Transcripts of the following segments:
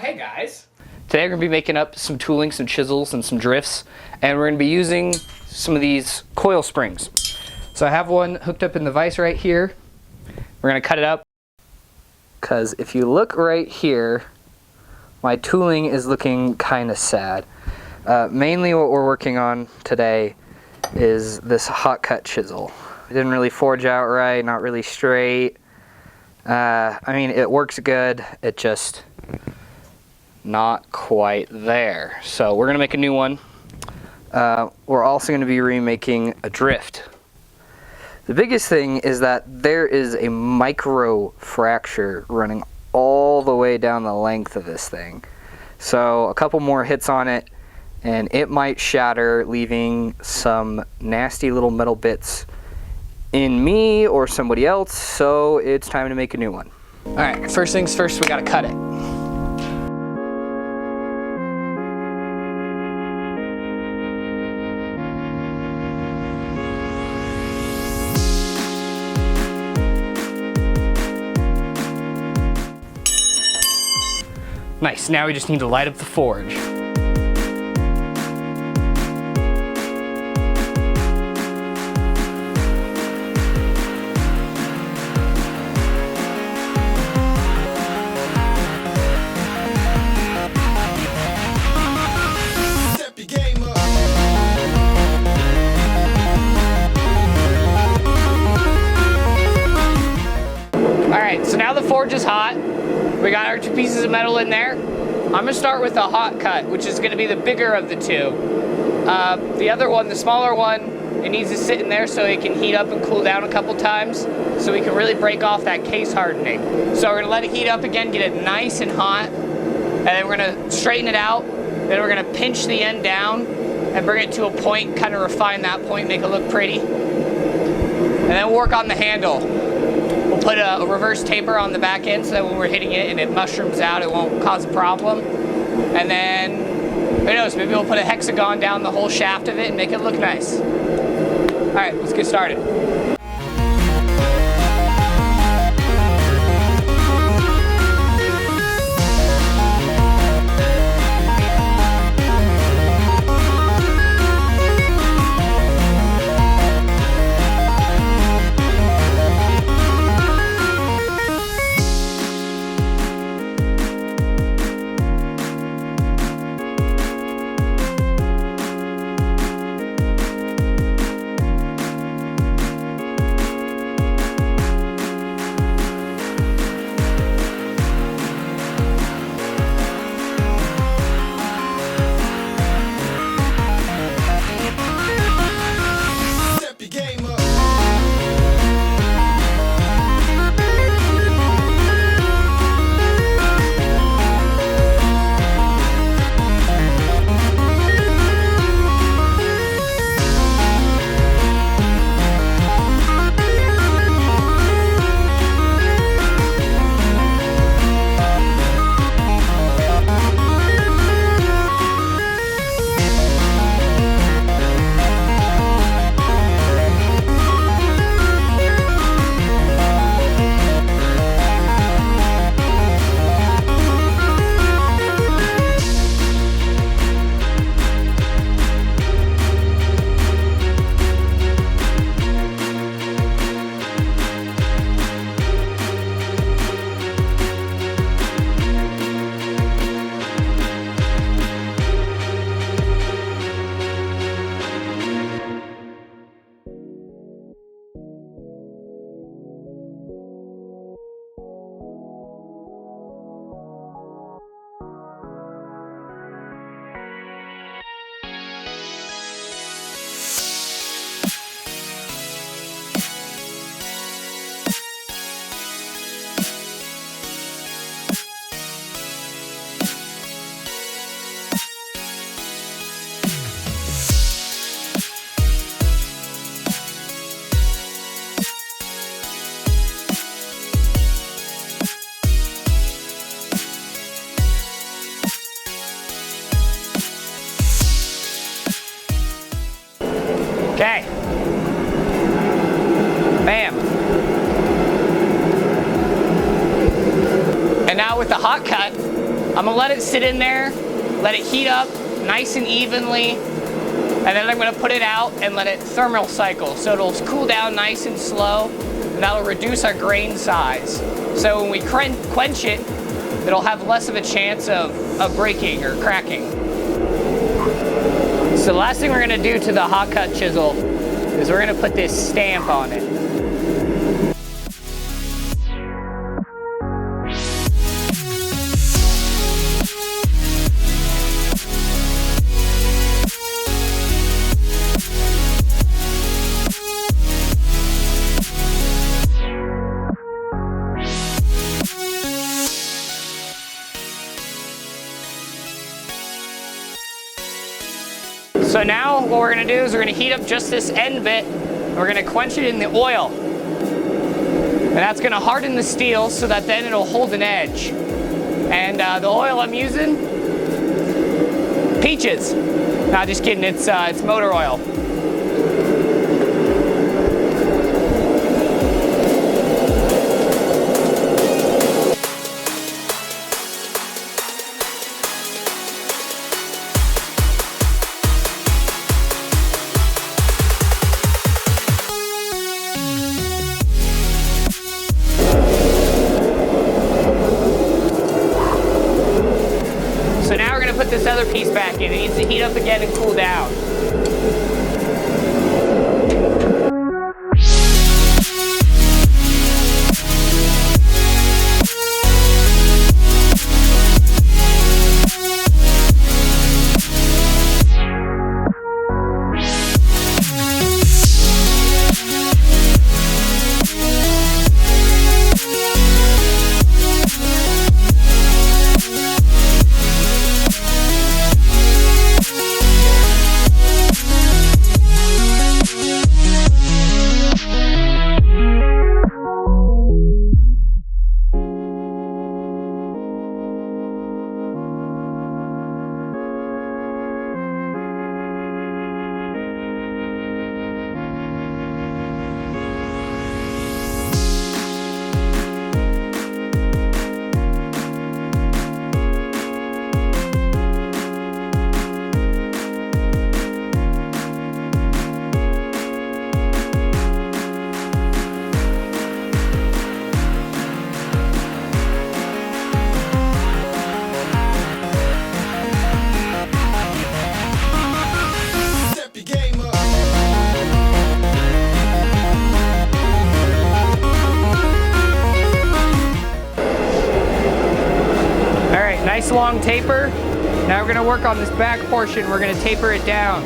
Hey guys! Today we're going to be making up some tooling, some chisels, and some drifts, and we're going to be using some of these coil springs. So I have one hooked up in the vise right here. We're going to cut it up, because if you look right here, my tooling is looking kind of sad. Mainly what we're working on today is this hot cut chisel. It didn't really forge out right, not really straight. I mean, it works good, it just not quite there. So we're gonna make a new one. We're also gonna be remaking a drift. The biggest thing is that there is a micro fracture running all the way down the length of this thing. So a couple more hits on it and it might shatter, leaving some nasty little metal bits in me or somebody else, so it's time to make a new one. All right, first things first, we gotta cut it. Nice, now we just need to light up the forge. Alright, so now the forge is hot. We got our 2 pieces of metal in there. I'm going to start with the hot cut, which is going to be the bigger of the two. The other one, the smaller one, it needs to sit in there so it can heat up and cool down a couple times so we can really break off that case hardening. So we're going to let it heat up again, get it nice and hot, and then we're going to straighten it out. Then we're going to pinch the end down and bring it to a point, kind of refine that point, make it look pretty. And then work on the handle. We'll put a reverse taper on the back end so that when we're hitting it and it mushrooms out, it won't cause a problem. And then, who knows, maybe we'll put a hexagon down the whole shaft of it and make it look nice. All right, let's get started. Okay. Bam. And now with the hot cut, I'm gonna let it sit in there, let it heat up nice and evenly, and then I'm gonna put it out and let it thermal cycle. So it'll cool down nice and slow, and that'll reduce our grain size. So when we quench it, it'll have less of a chance of breaking or cracking. So the last thing we're gonna do to the hot cut chisel is we're gonna put this stamp on it. So now what we're gonna do is we're gonna heat up just this end bit, and we're gonna quench it in the oil. And that's gonna harden the steel so that then it'll hold an edge. And the oil I'm using, Peaches. Nah, just kidding, it's motor oil. So now we're going to put this other piece back in. It needs to heat up again and cool down. Nice long taper. Now we're going to work on this back portion. We're going to taper it down.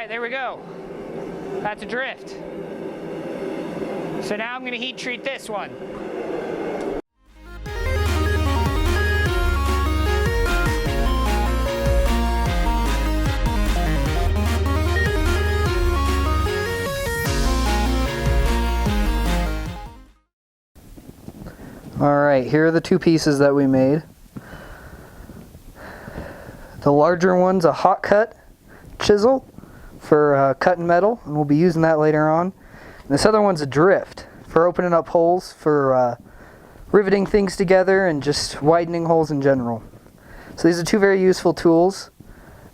There we go. That's a drift. So now I'm going to heat treat this one. Alright, here are the two pieces that we made. The larger one's a hot cut chisel for cutting metal, and we'll be using that later on. And this other one's a drift for opening up holes for riveting things together and just widening holes in general. So these are two very useful tools.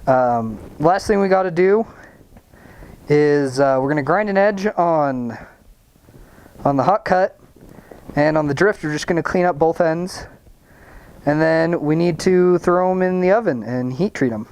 Last thing we got to do is we're going to grind an edge on the hot cut, and on the drift we're just going to clean up both ends, and then we need to throw them in the oven and heat treat them.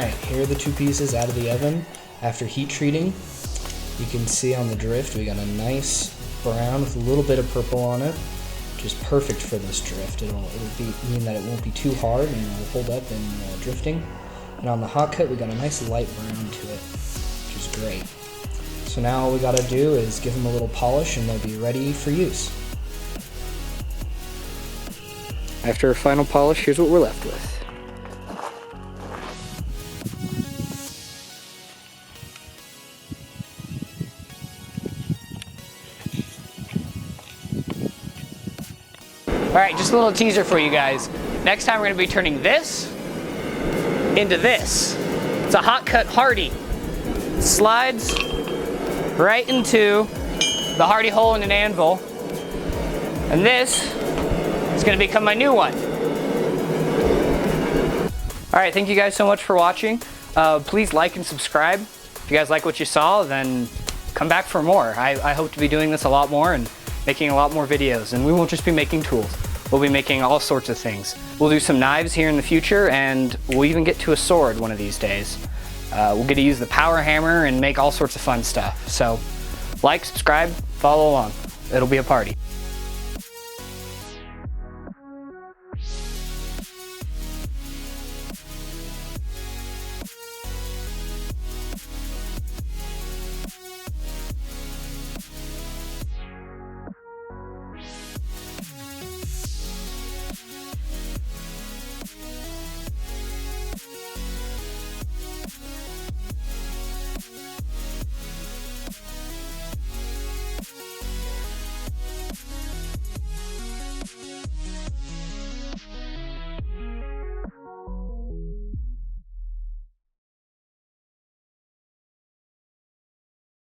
Alright, here are the two pieces out of the oven after heat treating. You can see on the drift we got a nice brown with a little bit of purple on it, which is perfect for this drift. It'll mean that it won't be too hard and it'll hold up in drifting. And on the hot cut we got a nice light brown to it, which is great. So now all we gotta do is give them a little polish and they'll be ready for use. After a final polish, here's what we're left with. Alright, just a little teaser for you guys. Next time we're going to be turning this into this. It's a hot cut Hardy. It slides right into the Hardy hole in an anvil. And this is going to become my new one. Alright, thank you guys so much for watching. Please like and subscribe. If you guys like what you saw, then come back for more. I hope to be doing this a lot more and making a lot more videos. And we won't just be making tools. We'll be making all sorts of things. We'll do some knives here in the future, and we'll even get to a sword one of these days. We'll get to use the power hammer and make all sorts of fun stuff. So like, subscribe, follow along. It'll be a party.